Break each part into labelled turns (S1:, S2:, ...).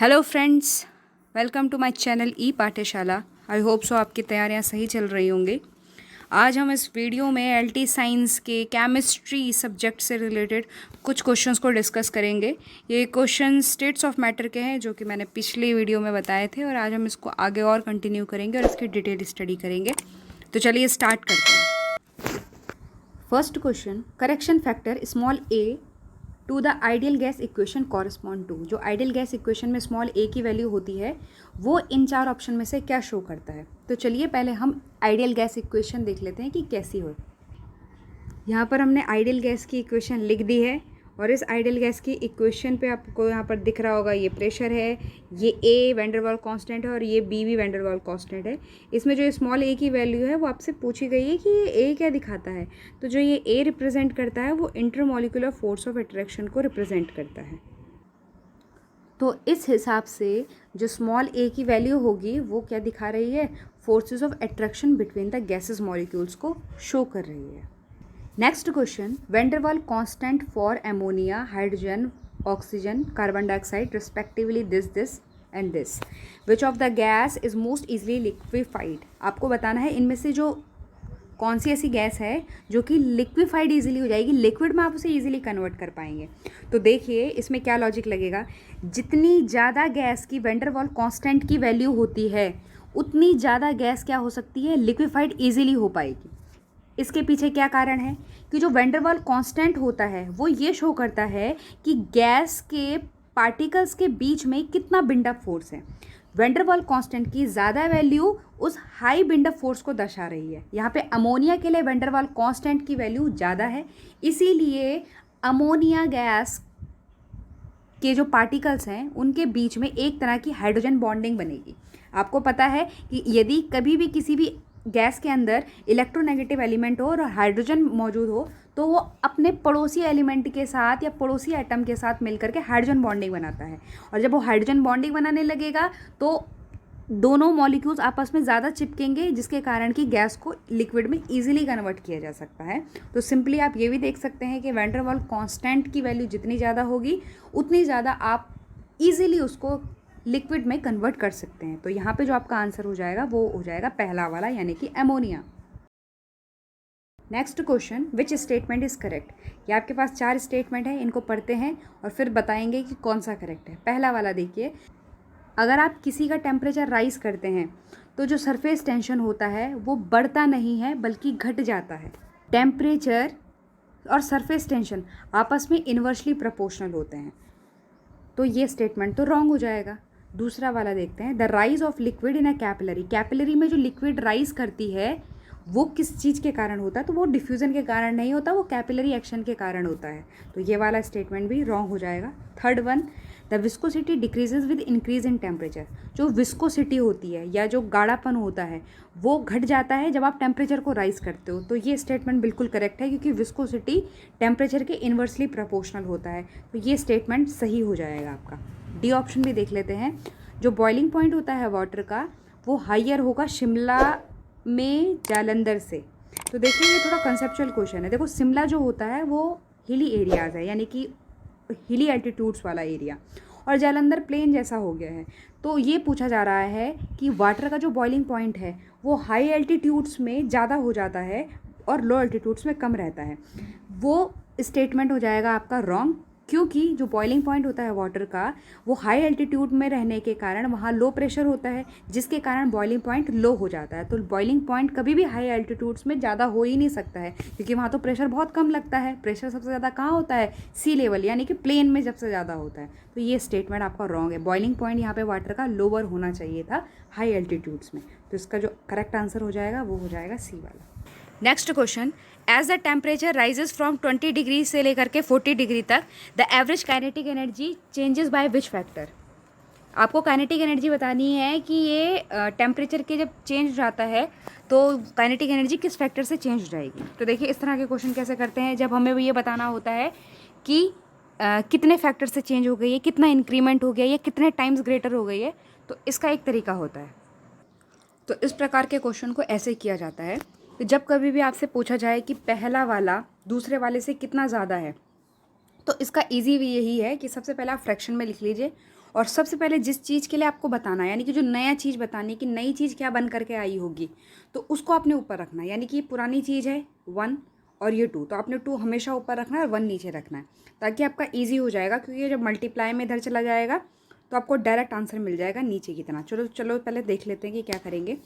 S1: Hello friends, welcome to my channel e Pathshala. I hope so आपकी तैयारियां सही चल रही होंगी। आज हम इस वीडियो में एलटी साइंस के केमिस्ट्री सब्जेक्ट से रिलेटेड कुछ क्वेश्चंस को डिस्कस करेंगे। ये क्वेश्चन स्टेट्स ऑफ मैटर के हैं जो कि मैंने पिछली वीडियो में बताए थे और आज हम इसको आगे और कंटिन्यू करेंगे और इसकी डिटेल स्टडी करेंगे। तो चलिए स्टार्ट करते हैं। First question, correction factor small a to the ideal gas equation correspond to. जो आइडियल गैस इक्वेशन में स्मॉल ए की वैल्यू होती है वो इन चार ऑप्शन में से क्या शो करता है। तो चलिए पहले हम आइडियल गैस इक्वेशन देख लेते हैं कि कैसी हो। यहाँ पर हमने आइडियल गैस की इक्वेशन लिख दी है और इस आइडियल गैस की इक्वेशन पे आपको यहाँ पर दिख रहा होगा ये प्रेशर है, ये a van der Waals constant है और ये बी भी वैन डेर वाल्स कांस्टेंट है। इसमें जो स्मॉल ए की वैल्यू है वो आपसे पूछी गई है कि ये ए क्या दिखाता है। तो जो ये ए रिप्रेजेंट करता है वो इंटरमॉलिक्यूलर फोर्स ऑफ अट्रैक्शन को रिप्रेजेंट करता है। तो इस हिसाब से जो स्मॉल ए की वैल्यू होगी वो क्या दिखा रही है, forces of attraction between the gases molecules को शो कर रही है। Next question, van der Waals constant for ammonia, hydrogen, oxygen, carbon dioxide respectively this and this, which of the gas is most easily liquefied. आपको बताना है इनमें से जो कौन सी ऐसी गैस है जो कि लिक्विफाइड इजीली हो जाएगी, लिक्विड में आप उसे इजीली कन्वर्ट कर पाएंगे। तो देखिए इसमें क्या लॉजिक लगेगा, जितनी ज़्यादा गैस की वैन डेर वाल्स कांस्टेंट की वैल्यू होती है उतनी ज़्यादा गैस क्या हो सकती है, लिक्विफाइड इजीली हो पाएगी। इसके पीछे क्या कारण है कि जो वैन डेर वाल्स कांस्टेंट होता है वो ये शो करता है कि गैस के पार्टिकल्स के बीच में कितना बिल्डअप फोर्स है। वैन डेर वाल्स कांस्टेंट की ज़्यादा वैल्यू उस हाई बिल्डअप फोर्स को दर्शा रही है। यहाँ पे अमोनिया के लिए वैन डेर वाल्स कांस्टेंट की वैल्यू ज़्यादा है, इसीलिए अमोनिया गैस के जो पार्टिकल्स हैं उनके बीच में एक तरह की हाइड्रोजन बॉन्डिंग बनेगी। आपको पता है कि यदि कभी भी किसी भी गैस के अंदर इलेक्ट्रोनेगेटिव एलिमेंट हो और हाइड्रोजन मौजूद हो तो वो अपने पड़ोसी एलिमेंट के साथ या पड़ोसी एटम के साथ मिलकर के हाइड्रोजन बॉन्डिंग बनाता है। और जब वो हाइड्रोजन बॉन्डिंग बनाने लगेगा तो दोनों मॉलिक्यूल्स आपस में ज़्यादा चिपकेंगे, जिसके कारण कि गैस को लिक्विड में ईजिली कन्वर्ट किया जा सकता है। तो सिंपली आप ये भी देख सकते हैं कि वैन डेर वाल्स कांस्टेंट की वैल्यू जितनी ज़्यादा होगी उतनी ज़्यादा आप ईजिली उसको लिक्विड में कन्वर्ट कर सकते हैं। तो यहाँ पे जो आपका आंसर हो जाएगा वो हो जाएगा पहला वाला, यानी कि ammonia. Next question, which statement is correct. ये आपके पास चार स्टेटमेंट है, इनको पढ़ते हैं और फिर बताएंगे कि कौन सा करेक्ट है। पहला वाला देखिए, अगर आप किसी का टेम्परेचर राइज करते हैं तो जो सरफेस टेंशन होता है वो बढ़ता नहीं है बल्कि घट जाता है। टेम्परेचर और सरफेस टेंशन आपस में इन्वर्सली प्रोपोर्शनल होते हैं, तो ये स्टेटमेंट तो रॉन्ग हो जाएगा। दूसरा वाला देखते हैं, the rise of liquid in a capillary. Capillary में जो लिक्विड राइज करती है वो किस चीज़ के कारण होता है, तो वो डिफ्यूज़न के कारण नहीं होता, वो कैपिलरी एक्शन के कारण होता है। तो ये वाला स्टेटमेंट भी रॉन्ग हो जाएगा। Third one, the viscosity decreases with increase in temperature. जो विस्कोसिटी होती है या जो गाढ़ापन होता है वो घट जाता है जब आप टेम्परेचर को राइज करते हो। तो ये स्टेटमेंट बिल्कुल करेक्ट है क्योंकि विस्कोसिटी टेम्परेचर के इन्वर्सली प्रोपोर्शनल होता है। तो ये स्टेटमेंट सही हो जाएगा आपका। डी ऑप्शन भी देख लेते हैं, जो बॉइलिंग पॉइंट होता है वाटर का वो हाइयर होगा शिमला में जालंधर से। तो देखिए ये थोड़ा कंसेप्चुअल क्वेश्चन है। देखो शिमला जो होता है वो हिली एरियाज़ है, यानी कि हिली एल्टीट्यूड्स वाला एरिया, और जालंधर प्लेन जैसा हो गया है। तो ये पूछा जा रहा है कि वाटर का जो बॉइलिंग पॉइंट है वो हाई एल्टीट्यूड्स में ज़्यादा हो जाता है और लो एल्टीट्यूड्स में कम रहता है। वो स्टेटमेंट हो जाएगा आपका रॉन्ग, क्योंकि जो बॉइलिंग पॉइंट होता है वाटर का वो हाई एल्टीट्यूड में रहने के कारण वहाँ लो प्रेशर होता है, जिसके कारण बॉइलिंग पॉइंट लो हो जाता है। तो बॉइलिंग पॉइंट कभी भी हाई एल्टीट्यूड्स में ज़्यादा हो ही नहीं सकता है क्योंकि वहाँ तो प्रेशर बहुत कम लगता है। प्रेशर सबसे ज़्यादा कहाँ होता है, सी लेवल, यानी कि प्लेन में सबसे ज़्यादा होता है। तो ये स्टेटमेंट आपका रॉन्ग है। बॉइलिंग पॉइंट यहाँ पे वाटर का लोअर होना चाहिए था हाई एल्टीट्यूड्स में। तो इसका जो करेक्ट आंसर हो जाएगा वो हो जाएगा सी वाला। Next question, as the temperature rises from 20 degree से लेकर के 40 डिग्री तक the average kinetic energy changes by which factor. आपको काइनेटिक एनर्जी बतानी है कि ये टेम्परेचर के जब चेंज हो जाता है तो काइनेटिक एनर्जी किस फैक्टर से चेंज हो जाएगी। तो देखिए इस तरह के क्वेश्चन कैसे करते हैं, जब हमें ये बताना होता है कि कितने फैक्टर से चेंज हो गई है, कितना इंक्रीमेंट हो गया या कितने टाइम्स ग्रेटर हो गई है, तो इसका एक तरीका होता है। तो इस प्रकार के क्वेश्चन को ऐसे किया जाता है कि जब कभी भी आपसे पूछा जाए कि पहला वाला दूसरे वाले से कितना ज़्यादा है, तो इसका इजी वे यही है कि सबसे पहले आप फ्रैक्शन में लिख लीजिए और सबसे पहले जिस चीज़ के लिए आपको बताना है, यानी कि जो नया चीज़ बतानी कि नई चीज़ क्या बन करके आई होगी, तो उसको आपने ऊपर रखना है। यानी कि ये पुरानी चीज़ है 1 और ये 2, तो आपने 2 हमेशा ऊपर रखना है और 1 नीचे रखना है, ताकि आपका ईजी हो जाएगा। क्योंकि जब मल्टीप्लाई में इधर चला जाएगा तो आपको डायरेक्ट आंसर मिल जाएगा नीचे की तरह। चलो चलो पहले देख लेते हैं कि क्या करेंगे।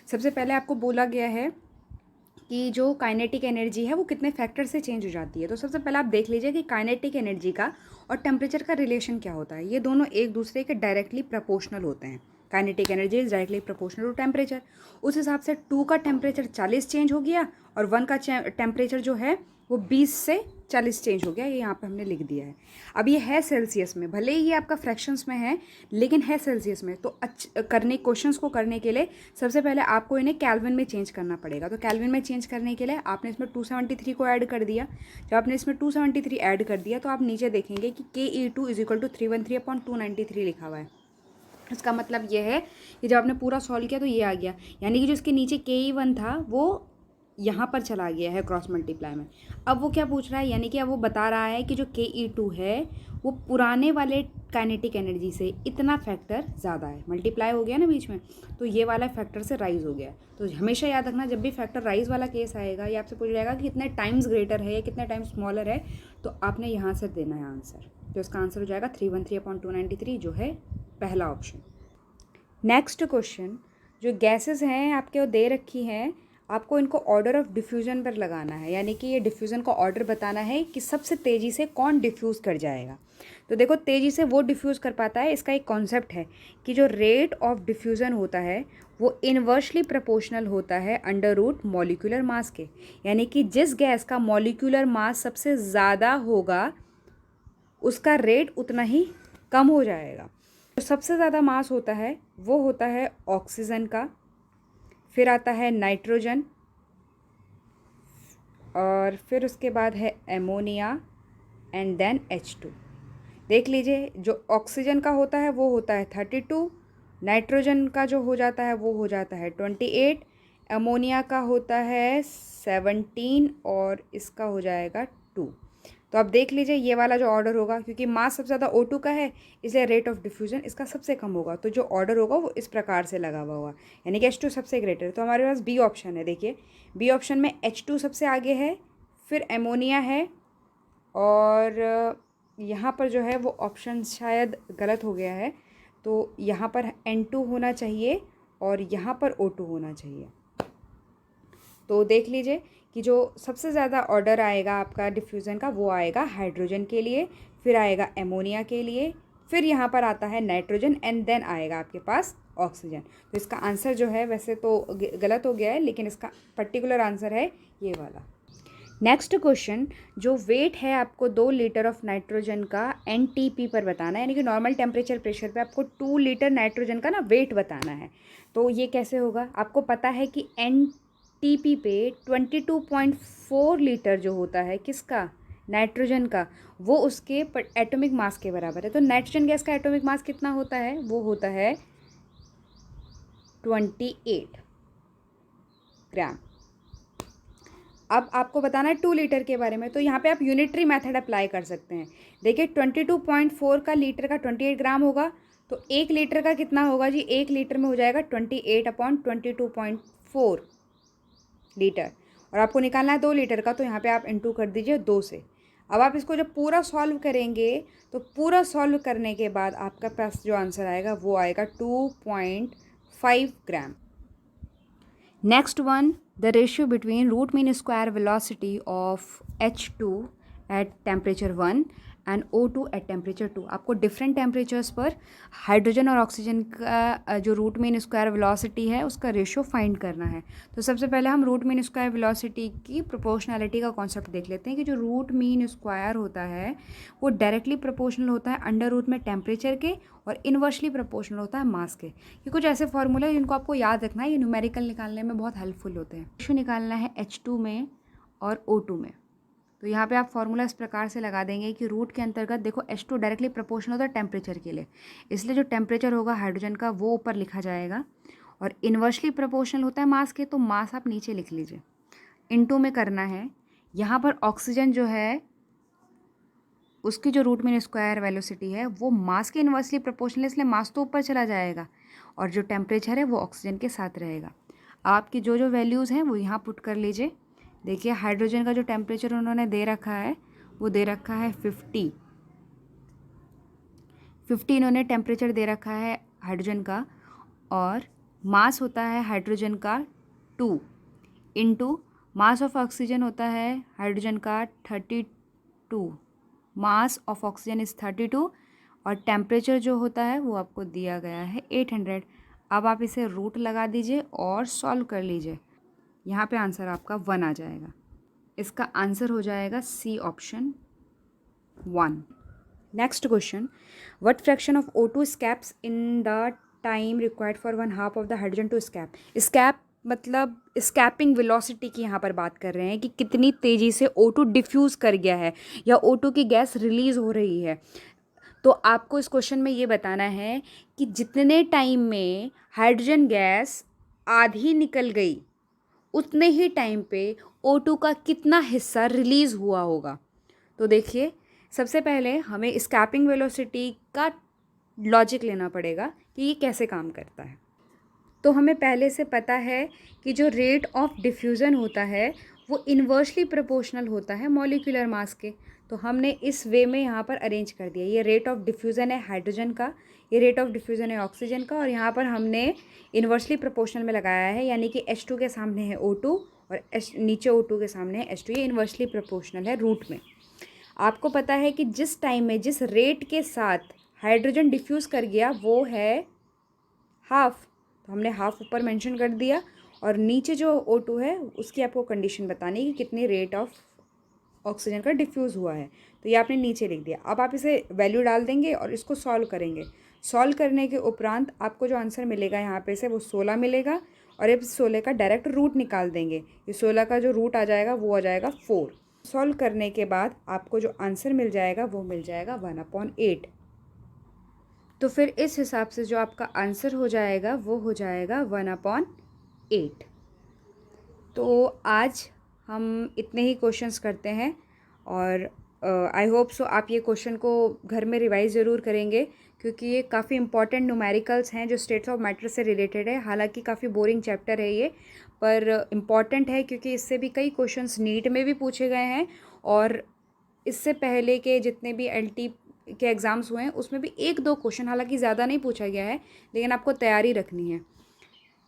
S1: सबसे पहले आपको बोला गया है कि जो काइनेटिक एनर्जी है वो कितने फैक्टर से चेंज हो जाती है। तो सबसे पहले आप देख लीजिए कि काइनेटिक एनर्जी का और टेम्परेचर का रिलेशन क्या होता है। ये दोनों एक दूसरे के डायरेक्टली प्रोपोर्शनल होते हैं। Kinetic energy is directly proportional to temperature. उस हिसाब से 2 का टेम्परेचर 40 चेंज हो गया और 1 का टेम्परेचर जो है वो 20 से 40 चेंज हो गया। ये यहाँ पे हमने लिख दिया है। अब ये है सेल्सियस में, भले ही ये आपका फ्रैक्शंस में है लेकिन है सेल्सियस में। तो क्वेश्चंस को करने के लिए सबसे पहले आपको इन्हें केल्विन में चेंज करना पड़ेगा। तो केल्विन में चेंज करने के लिए आपने इसमें 273 को ऐड कर दिया। जब आपने इसमें 273 ऐड कर दिया तो आप नीचे देखेंगे कि KE2 = 313/293 लिखा हुआ है। इसका मतलब ये है कि जब आपने पूरा सॉल्व किया तो ये आ गया, यानी कि जो इसके नीचे KE1 था वो यहाँ पर चला गया है क्रॉस मल्टीप्लाई में। अब वो क्या पूछ रहा है, यानी कि अब वो बता रहा है कि जो KE2 है वो पुराने वाले काइनेटिक एनर्जी से इतना फैक्टर ज़्यादा है। मल्टीप्लाई हो गया ना बीच में, तो ये वाला फैक्टर से राइज हो गया। तो हमेशा याद रखना, जब भी फैक्टर राइज वाला केस आएगा या आपसे पूछ जाएगा कि कितने टाइम्स ग्रेटर है या कितने टाइम्स स्मॉलर है, तो आपने यहाँ से देना है आंसर। तो इसका आंसर हो जाएगा 313/293, जो है पहला ऑप्शन। नेक्स्ट क्वेश्चन, जो गैसेस हैं आपके वो दे रखी हैं, आपको इनको ऑर्डर ऑफ डिफ्यूज़न पर लगाना है। यानी कि ये डिफ्यूज़न का ऑर्डर बताना है कि सबसे तेज़ी से कौन डिफ्यूज़ कर जाएगा। तो देखो, तेज़ी से वो डिफ्यूज़ कर पाता है, इसका एक कॉन्सेप्ट है कि जो रेट ऑफ डिफ्यूज़न होता है वो इन्वर्सली प्रोपोर्शनल होता है अंडर रूट मॉलिक्यूलर मास के। यानी कि जिस गैस का मॉलिक्यूलर मास सबसे ज़्यादा होगा उसका रेट उतना ही कम हो जाएगा। जो सबसे ज़्यादा मास होता है वो होता है ऑक्सीजन का, फिर आता है नाइट्रोजन, और फिर उसके बाद है एमोनिया एंड देन H2। देख लीजिए, जो ऑक्सीजन का होता है वो होता है 32, नाइट्रोजन का जो हो जाता है वो हो जाता है 28, एमोनिया का होता है 17 और इसका हो जाएगा 2। तो आप देख लीजिए ये वाला जो ऑर्डर होगा, क्योंकि मास सबसे ज़्यादा O2 का है इसलिए रेट ऑफ डिफ्यूजन इसका सबसे कम होगा। तो जो ऑर्डर होगा वो इस प्रकार से लगा हुआ होगा, यानी कि H2 सबसे ग्रेटर। तो हमारे पास बी ऑप्शन है। देखिए, बी ऑप्शन में H2 सबसे आगे है, फिर एमोनिया है, और यहाँ पर जो है वो ऑप्शन शायद गलत हो गया है। तो यहाँ पर N2 होना चाहिए और यहाँ पर O2 होना चाहिए। तो देख लीजिए कि जो सबसे ज़्यादा ऑर्डर आएगा आपका डिफ्यूज़न का वो आएगा हाइड्रोजन के लिए, फिर आएगा एमोनिया के लिए, फिर यहाँ पर आता है नाइट्रोजन एंड देन आएगा आपके पास ऑक्सीजन। तो इसका आंसर जो है वैसे तो गलत हो गया है, लेकिन इसका पर्टिकुलर आंसर है ये वाला। नेक्स्ट क्वेश्चन, जो वेट है आपको 2 लीटर ऑफ नाइट्रोजन का NTP पर बताना है, यानी कि नॉर्मल टेम्परेचर प्रेशर पे आपको 2 लीटर नाइट्रोजन का ना वेट बताना है। तो ये कैसे होगा, आपको पता है कि NTP पे 22.4 लीटर जो होता है किसका, नाइट्रोजन का, वो उसके एटॉमिक मास के बराबर है। तो नाइट्रोजन गैस का एटॉमिक मास कितना होता है, वो होता है 28 ग्राम। अब आपको बताना है 2 लीटर के बारे में, तो यहाँ पे आप यूनिटरी मेथड अप्लाई कर सकते हैं। देखिए, 22.4 का लीटर का 28 ग्राम होगा, तो 1 लीटर का कितना होगा जी, 1 लीटर में हो जाएगा 28/22.4 लीटर। और आपको निकालना है 2 लीटर का, तो यहाँ पे आप इंटू कर दीजिए 2 से। अब आप इसको जब पूरा सॉल्व करेंगे तो पूरा सॉल्व करने के बाद आपका पास जो आंसर आएगा वो आएगा 2.5 ग्राम। Next one, the ratio between root mean square velocity of H2 at temperature 1 and O2 at temperature 2। आपको डिफरेंट टेम्परेचर्स पर हाइड्रोजन और ऑक्सीजन का जो रूट मीन स्क्वायर वेलोसिटी है उसका रेशियो फाइंड करना है। तो सबसे पहले हम रूट मीन स्क्वायर वेलोसिटी की प्रोपोर्शनैलिटी का कॉन्सेप्ट देख लेते हैं कि जो रूट मीन स्क्वायर होता है वो डायरेक्टली प्रोपोर्शनल होता है अंडर रूट में टेम्परेचर के, और इन्वर्सली प्रोपोर्शनल होता है मास के। ये कुछ ऐसे फॉर्मूले हैं जिनको आपको याद रखना है, ये न्यूमेरिकल निकालने में बहुत हेल्पफुल होते हैं। रेशियो निकालना है H2 में और O2 में। तो यहाँ पे आप फॉर्मूला इस प्रकार से लगा देंगे कि रूट के अंतर्गत देखो H2 डायरेक्टली प्रोपोर्शनल होता है टेम्परेचर के लिए, इसलिए जो टेम्परेचर होगा हाइड्रोजन का वो ऊपर लिखा जाएगा, और इन्वर्सली प्रोपोर्शनल होता है मास के, तो मास आप नीचे लिख लीजिए। इनटू में करना है, यहाँ पर ऑक्सीजन जो है उसकी जो रूट मीन स्क्वायर वेलोसिटी है वो मास के इन्वर्सली प्रोपोर्शनल, इसलिए मास तो ऊपर चला जाएगा और जो टेम्परेचर है वो ऑक्सीजन के साथ रहेगा। आपकी जो जो वैल्यूज़ हैं वो यहाँ पुट कर लीजिए। देखिए हाइड्रोजन का जो टेम्परेचर उन्होंने दे रखा है वो दे रखा है 50 इन्होंने टेम्परेचर दे रखा है हाइड्रोजन का, और मास होता है हाइड्रोजन का 2 इंटू मास ऑफ ऑक्सीजन होता है हाइड्रोजन का 32, मास ऑफ ऑक्सीजन इज़ 32 और टेम्परेचर जो होता है वो आपको दिया गया है 800। अब आप इसे रूट लगा दीजिए और सॉल्व कर लीजिए। यहाँ पे आंसर आपका 1 आ जाएगा। इसका आंसर हो जाएगा C option 1। Next question, what fraction of O2 escapes in the time required for 1/2 of the hydrogen to escape. Escape मतलब स्कैपिंग वेलोसिटी की यहाँ पर बात कर रहे हैं कि कितनी तेज़ी से O2 डिफ्यूज़ कर गया है या O2 की गैस रिलीज़ हो रही है। तो आपको इस क्वेश्चन में ये बताना है कि जितने टाइम में हाइड्रोजन गैस आधी निकल गई उतने ही टाइम पे O2 का कितना हिस्सा रिलीज़ हुआ होगा। तो देखिए सबसे पहले हमें स्कैपिंग वेलोसिटी का लॉजिक लेना पड़ेगा कि ये कैसे काम करता है। तो हमें पहले से पता है कि जो रेट ऑफ डिफ्यूज़न होता है वो इन्वर्सली प्रोपोर्शनल होता है मॉलिक्यूलर मास के। तो हमने इस वे में यहाँ पर अरेंज कर दिया। ये रेट ऑफ डिफ्यूज़न है हाइड्रोजन का, ये रेट ऑफ डिफ्यूज़न है ऑक्सीजन का, और यहाँ पर हमने इन्वर्सली प्रोपोर्शनल में लगाया है, यानी कि H2 के सामने है O2 और नीचे O2 के सामने है H2। ये इन्वर्सली प्रोपोर्शनल है रूट में। आपको पता है कि जिस टाइम में जिस रेट के साथ हाइड्रोजन डिफ्यूज़ कर गया वो है हाफ, तो हमने हाफ ऊपर मेंशन कर दिया, और नीचे जो O2 है उसकी आपको कंडीशन बतानी है कि कितनी रेट ऑफ ऑक्सीजन का डिफ्यूज़ हुआ है। तो ये आपने नीचे लिख दिया। अब आप इसे वैल्यू डाल देंगे और इसको सॉल्व करेंगे। सॉल्व करने के उपरांत आपको जो आंसर मिलेगा यहाँ पे से वो 16 मिलेगा, और इस 16 का डायरेक्ट रूट निकाल देंगे। ये 16 का जो रूट आ जाएगा वो आ जाएगा 4। सॉल्व करने के बाद आपको जो आंसर मिल जाएगा वो मिल जाएगा 1/8। तो फिर इस हिसाब से जो आपका आंसर हो जाएगा वो हो जाएगा 1/8। तो आज हम इतने ही क्वेश्चंस करते हैं, और आई होप सो आप ये क्वेश्चन को घर में रिवाइज ज़रूर करेंगे, क्योंकि ये काफ़ी इंपॉर्टेंट न्यूमेरिकल्स हैं जो स्टेट्स ऑफ मैटर से रिलेटेड है। हालांकि काफ़ी बोरिंग चैप्टर है ये, पर इम्पॉर्टेंट है क्योंकि इससे भी कई क्वेश्चंस नीट में भी पूछे गए हैं, और इससे पहले के जितने भी LT के एग्ज़ाम्स हुए हैं उसमें भी 1-2 क्वेश्चन, हालांकि ज़्यादा नहीं पूछा गया है, लेकिन आपको तैयारी रखनी है।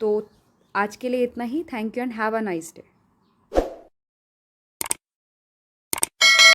S1: तो आज के लिए इतना ही। Thank you and have a nice day.